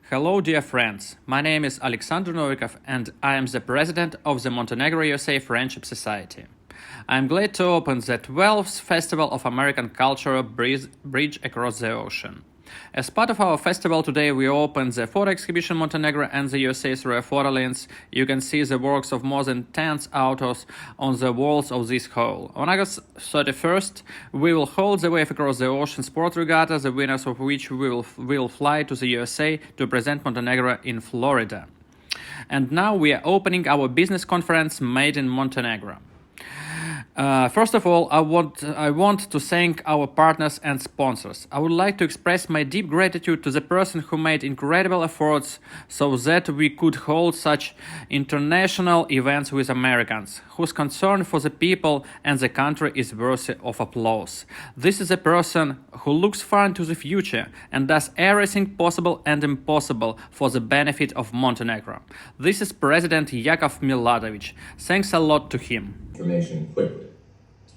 Hello, dear friends. My name is Alexander Novikov, and I am the president of the Montenegro USA Friendship Society. I am glad to open the 12th Festival of American Culture Bridge Across the Ocean. As part of our festival today, we open the photo exhibition Montenegro and the USA through a photo lens. You can see the works of more than 10 authors on the walls of this hall. On August 31st, we will hold the Wave Across the Ocean Sport Regatta, the winners of which will fly to the USA to present Montenegro in Florida. And now we are opening our business conference Made in Montenegro. First of all, I want to thank our partners and sponsors. I would like to express my deep gratitude to the person who made incredible efforts so that we could hold such international events with Americans, whose concern for the people and the country is worthy of applause. This is a person who looks far into the future and does everything possible and impossible for the benefit of Montenegro. This is President Yakov Miladovich. Thanks a lot to him. Information quickly.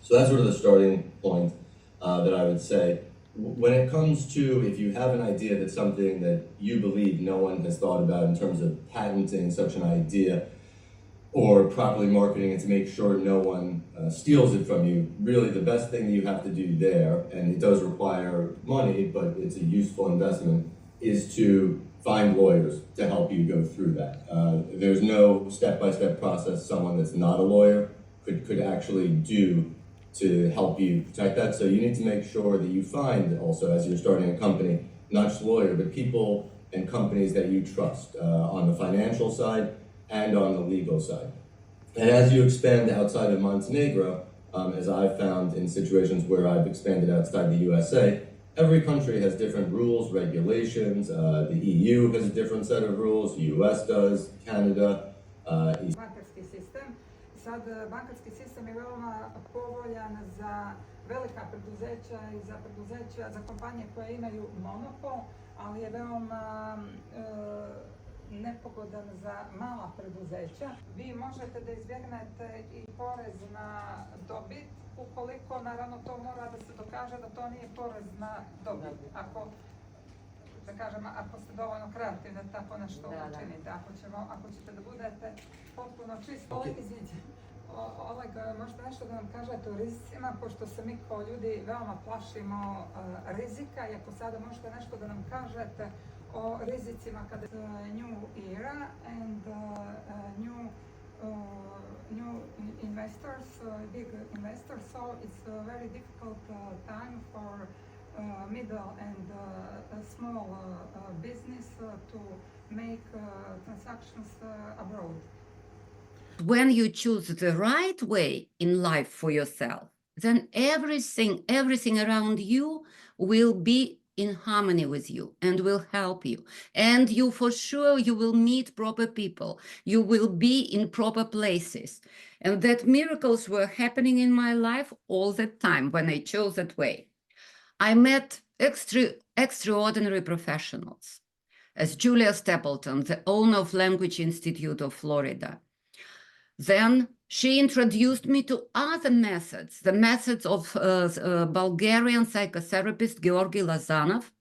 So that's sort of the starting point that I would say. When it comes to if you have an idea that's something that you believe no one has thought about in terms of patenting such an idea or properly marketing it to make sure no one steals it from you, really the best thing that you have to do there, and it does require money, but it's a useful investment, is to find lawyers to help you go through that. There's no step-by-step process someone that's not a lawyer could actually do to help you protect that. So you need to make sure that you find also, as you're starting a company, not just lawyer, but people and companies that you trust on the financial side and on the legal side. And as you expand outside of Montenegro, as I've found in situations where I've expanded outside the USA, every country has different rules, regulations. The EU has a different set of rules, US does, Canada. Bankarski sistem. Sad bankarski sistem je veoma povoljan za velika preduzeća i za preduzeća, za kompanije koje imaju monopol, ali je veoma nepogodan za mala preduzeća. Vi možete da izbjegnete i porez na dobit, ukoliko naravno to mora da se dokaže da to nije porez na dobit. Da kažem, ako ste dovoljno kreativni da tako nešto učinite, ako ćete da budete potpuno čisto. Oleg, možete nešto da nam kažete o rizicima, pošto se mi kao ljudi veoma plašimo rizika, i ako sada možete nešto da nam kažete o rizicima kada new era and new investors, big investors, so it's a very difficult time for middle and small business to make transactions abroad. When you choose the right way in life for yourself, then everything around you will be in harmony with you and will help you. And you, for sure, you will meet proper people. You will be in proper places. And that miracles were happening in my life all the time when I chose that way. I met extraordinary professionals, as Julia Stapleton, the owner of Language Institute of Florida. Then she introduced me to other methods, the methods of Bulgarian psychotherapist Georgi Lazanov,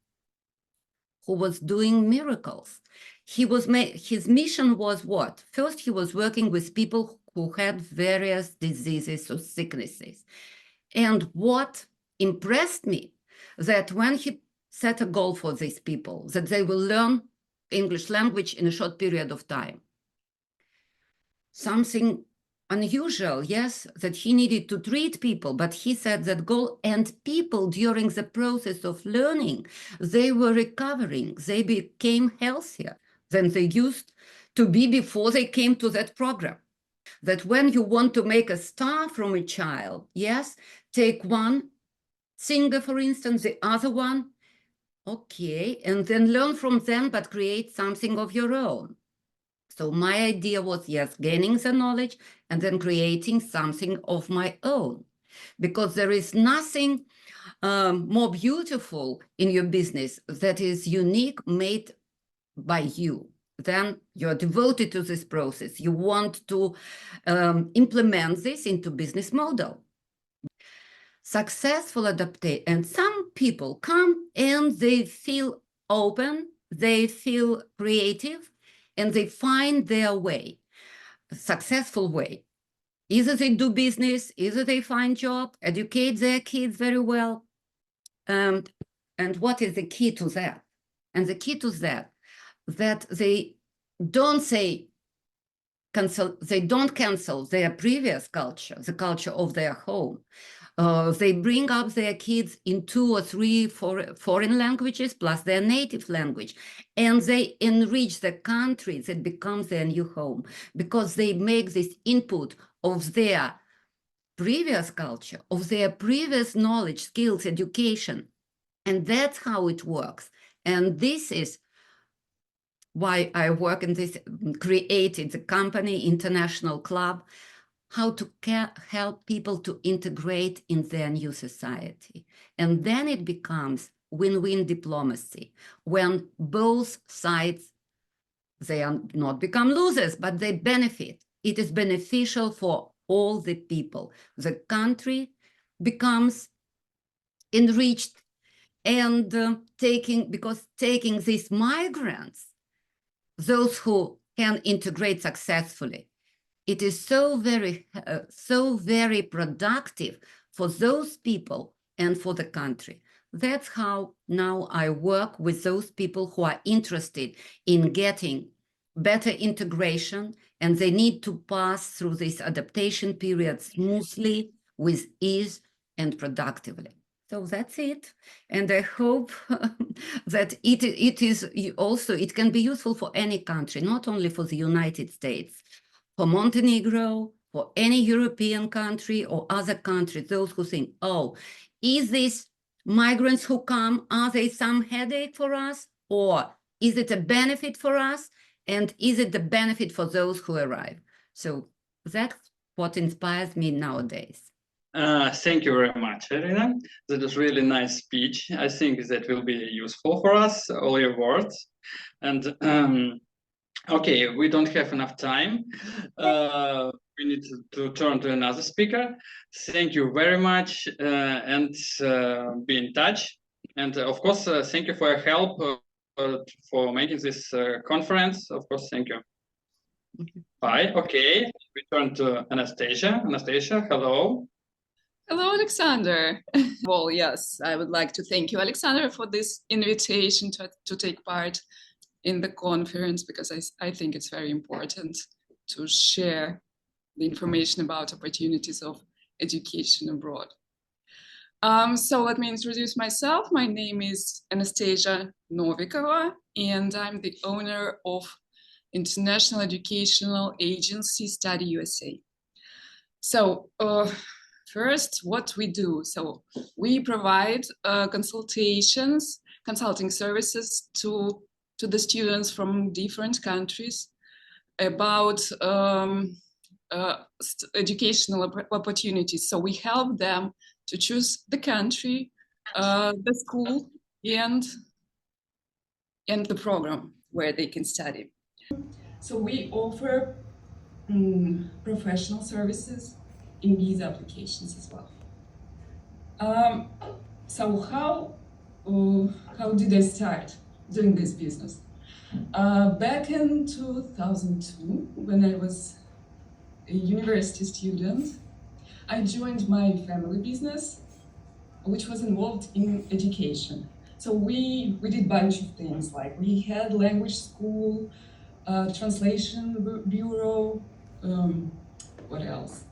who was doing miracles. His mission was what? First, he was working with people who had various diseases or sicknesses. And what impressed me, that when he set a goal for these people, that they will learn English language in a short period of time. Something unusual, yes, that he needed to treat people, but he set that goal, and people during the process of learning, they were recovering, they became healthier than they used to be before they came to that program. That when you want to make a star from a child, yes, take one singer, for instance, the other one, okay, and then learn from them, but create something of your own. So my idea was, yes, gaining the knowledge and then creating something of my own, because there is nothing more beautiful in your business that is unique, made by you. Then you're devoted to this process. You want to implement this into business model. Successful adaptation, and some people come and they feel open they feel creative and they find their way, a successful way. Either they do business, either they find job, educate their kids very well. And what is the key to that? And the key to that they don't cancel their previous culture, the culture of their home. They bring up their kids in 2 or 3 foreign languages plus their native language, and they enrich the country that becomes their new home because they make this input of their previous culture, of their previous knowledge, skills, education. And that's how it works. And this is why I work in this, created the company, International Club, how to help people to integrate in their new society. And then it becomes win-win diplomacy, when both sides, they are not become losers, but they benefit. It is beneficial for all the people. The country becomes enriched, and taking these migrants, those who can integrate successfully, it is so very productive for those people and for the country. That's how now I work with those people who are interested in getting better integration, and they need to pass through this adaptation period smoothly, with ease and productively. So that's it. And I hope that it can be useful for any country, not only for the United States, for Montenegro, for any European country or other country, those who think, oh, is this migrants who come, are they some headache for us? Or is it a benefit for us? And is it the benefit for those who arrive? So that's what inspires me nowadays. Thank you very much, Irina. That was really nice speech. I think that will be useful for us, all your words. And okay, we don't have enough time. We need to turn to another speaker. Thank you very much, and be in touch. And of course, thank you for your help for making this conference. Of course, thank you. Bye. Okay, we turn to Anastasia. Anastasia, hello. Hello, Alexander. Well, yes, I would like to thank you, Alexander, for this invitation to take part in the conference, because I think it's very important to share the information about opportunities of education abroad. So let me introduce myself. My name is Anastasia Novikova, and I'm the owner of International Educational Agency Study USA. So first, what we do. So we provide consulting services to the students from different countries about educational opportunities. So we help them to choose the country, the school, and the program where they can study. So we offer professional services in visa applications as well. So how did I start doing this business? Back in 2002, when I was a university student, I joined my family business, which was involved in education. So we did a bunch of things, like we had language school, translation bureau, what else?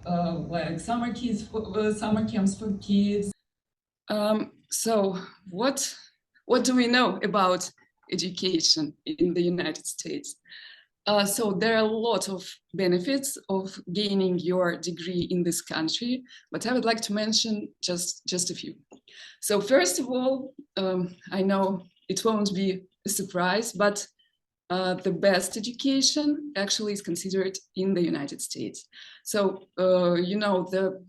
Like summer camps for kids. So what do we know about education in the United States? So there are a lot of benefits of gaining your degree in this country, but I would like to mention just a few. So first of all, I know it won't be a surprise, but the best education actually is considered in the United States. So you know, the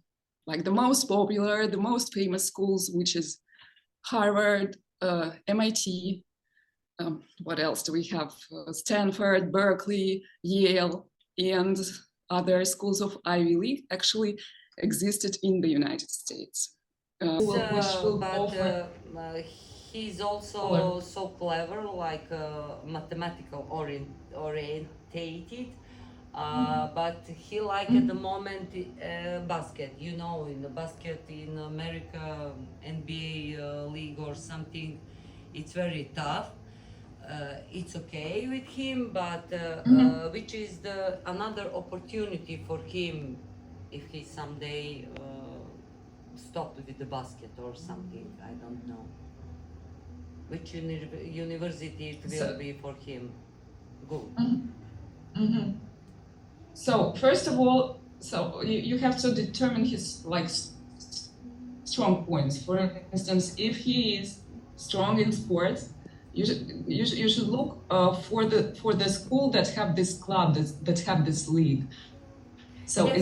most popular, the most famous schools, which is Harvard, MIT. What else do we have? Stanford, Berkeley, Yale, and other schools of Ivy League actually existed in the United States. he's also so clever, like mathematical orientated. But he like at the moment basket. You know, in the basket in America, NBA league or something, it's very tough. It's okay with him, but which is the another opportunity for him if he someday stopped with the basket or something. I don't know which university it will be for him. Good. So first of all, so you have to determine his like strong points. For instance, if he is strong in sports, you should look for the school that have this club that have this league. So Yes,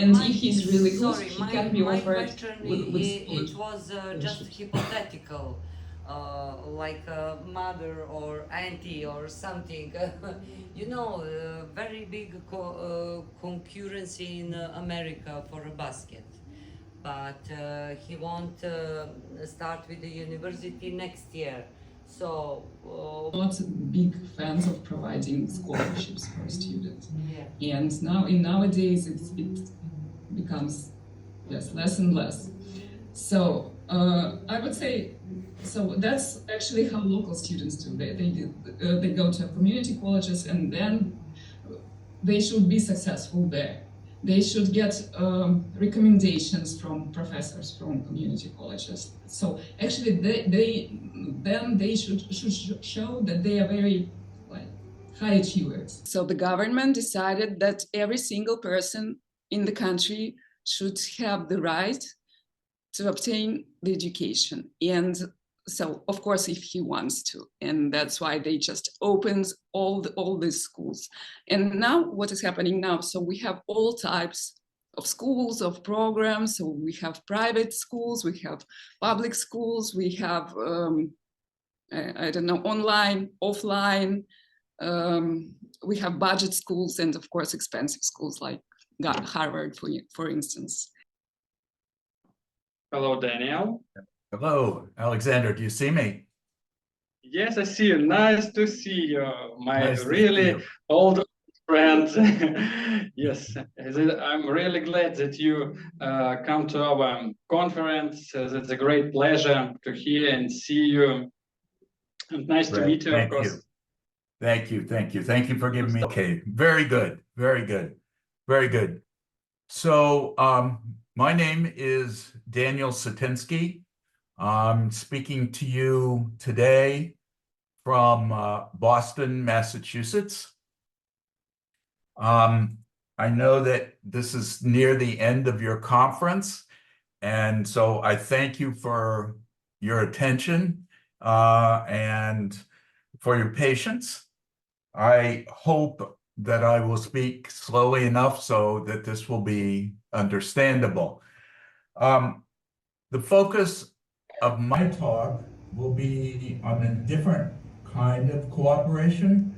and if he's really good, sorry, he can be my offered question with it was just hypothetical, like a mother or auntie or something. You know, very big concurrency in America for a basket, but he won't start with the university next year. So not big fans of providing scholarships for students. yeah. And nowadays it becomes less and less. So I would say, so that's actually how local students do. They go to community colleges and then they should be successful there. They should get recommendations from professors from community colleges. So actually, they should show that they are very high achievers. So the government decided that every single person in the country should have the right to obtain the education, and so of course if he wants to, and that's why they just opened all these schools. And now what is happening now, so we have all types of schools, of programs. So we have private schools, we have public schools, we have I don't know, online, offline, we have budget schools, and of course expensive schools like Harvard, for instance. Hello, Daniel. Hello, Alexander. Do you see me? Yes, I see you. Nice to see you, my Nice to see really you. old friend. Yes, I'm really glad that you come to our conference. It's a great pleasure to hear and see you. And nice to Great. meet you, of Thank course. you. Thank you. Thank you. Thank you for giving me. Okay. Very good. Very good. Very good. So my name is Daniel Satinsky. I'm speaking to you today from Boston, Massachusetts. I know that this is near the end of your conference, and so I thank you for your attention and for your patience. I hope that I will speak slowly enough so that this will be understandable. The focus of my talk will be on a different kind of cooperation,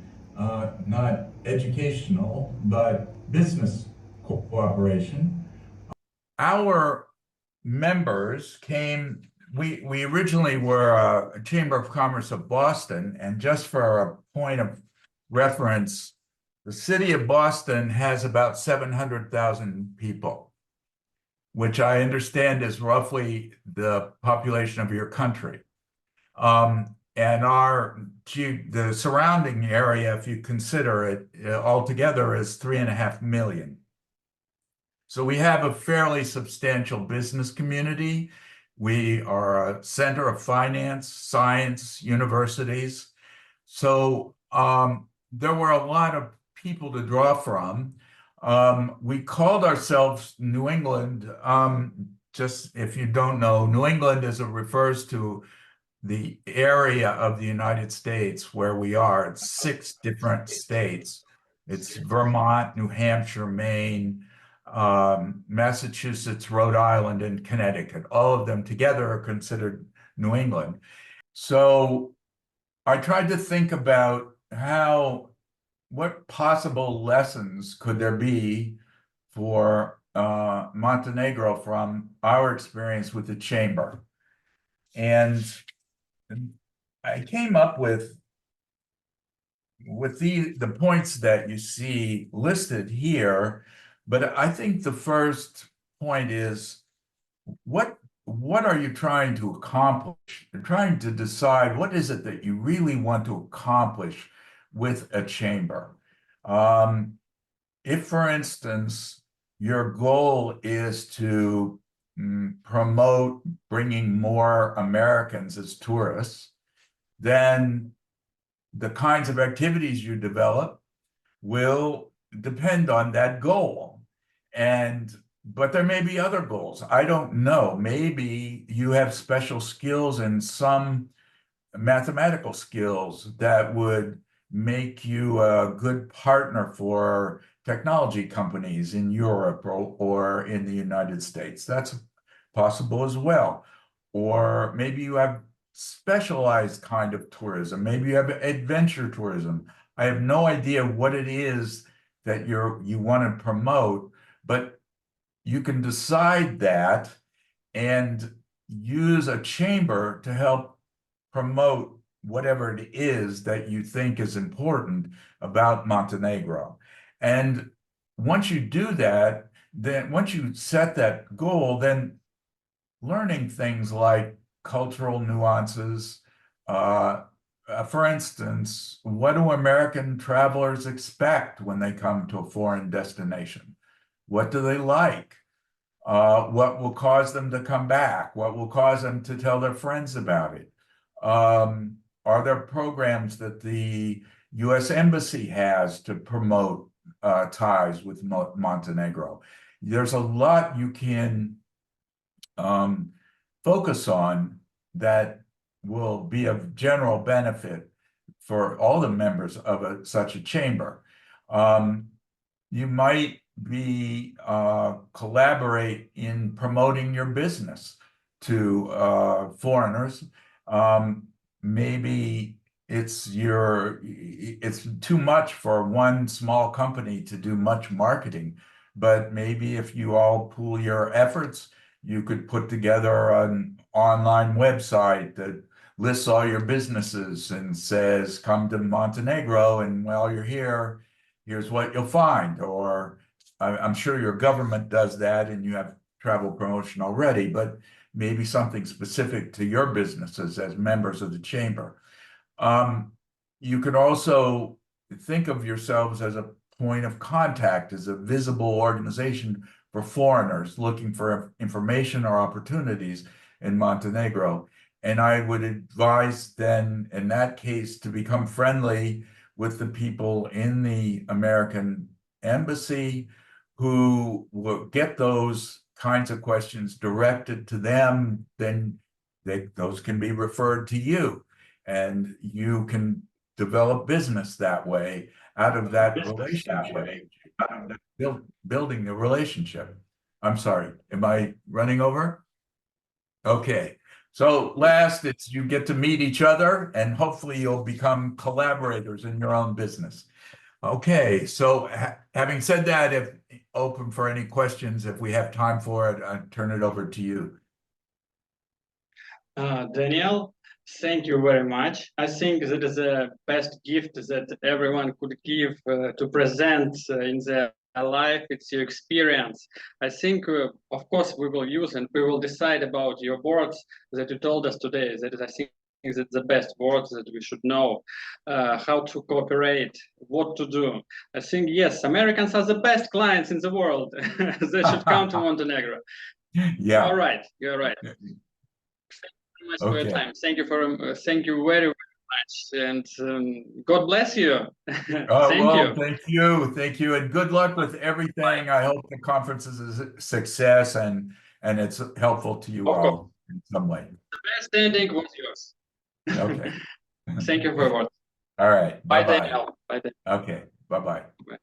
not educational, but business cooperation. Our members came, we originally were a Chamber of Commerce of Boston, and just for a point of reference, the city of Boston has about 700,000 people, which I understand is roughly the population of your country. And the surrounding area, if you consider it altogether, is 3.5 million. So we have a fairly substantial business community. We are a center of finance, science, universities. So there were a lot of people to draw from. We called ourselves New England. Just if you don't know, New England refers to the area of the United States where we are. It's 6 different states. It's Vermont, New Hampshire, Maine, Massachusetts, Rhode Island, and Connecticut. All of them together are considered New England. So I tried to think about what possible lessons could there be for Montenegro from our experience with the chamber. And I came up with the points that you see listed here, but I think the first point is what are you trying to accomplish? You're trying to decide what is it that you really want to accomplish with a chamber. If, for instance, your goal is to promote bringing more Americans as tourists, then the kinds of activities you develop will depend on that goal. But there may be other goals. I don't know. Maybe you have special skills and some mathematical skills that would make you a good partner for technology companies in Europe or in the United States. That's possible as well. Or maybe you have specialized kind of tourism. Maybe you have adventure tourism. I have no idea what it is that you want to promote, but you can decide that and use a chamber to help promote whatever it is that you think is important about Montenegro. And once you do that, then once you set that goal, then learning things like cultural nuances, for instance, what do American travelers expect when they come to a foreign destination? What do they like? What will cause them to come back? What will cause them to tell their friends about it? Are there programs that the U.S. Embassy has to promote ties with Montenegro? There's a lot you can focus on that will be of general benefit for all the members of such a chamber. You might collaborate in promoting your business to foreigners. Maybe it's too much for one small company to do much marketing, but maybe if you all pool your efforts, you could put together an online website that lists all your businesses and says, come to Montenegro, and while you're here, here's what you'll find. Or I'm sure your government does that and you have travel promotion already, but maybe something specific to your businesses as members of the chamber. You could also think of yourselves as a point of contact, as a visible organization for foreigners looking for information or opportunities in Montenegro. And I would advise then, in that case, to become friendly with the people in the American embassy who will get those kinds of questions directed to them. Then those can be referred to you, and you can develop business that way out of that relationship, building the relationship. I'm sorry, am I running over? Okay. So last, it's you get to meet each other and hopefully you'll become collaborators in your own business. Okay, so having said that, if open for any questions, if we have time for it, I'll turn it over to you. Daniel, thank you very much. I think that is the best gift that everyone could give to present in their life. It's your experience. I think, of course, we will use and we will decide about your words that you told us today. That is, I think, that's the best words that we should know, how to cooperate, what to do. I think, yes, Americans are the best clients in the world. They should come to Montenegro. Yeah. You're right. You're right. Thank you very much for your time. Thank you very much, and God bless you. Thank you, and good luck with everything. I hope the conference is a success and it's helpful to you all in some way. The best ending was yours. Okay. Thank you very much. All right. Bye, Bye-bye. Daniel. Bye. Okay. Bye-bye. Bye.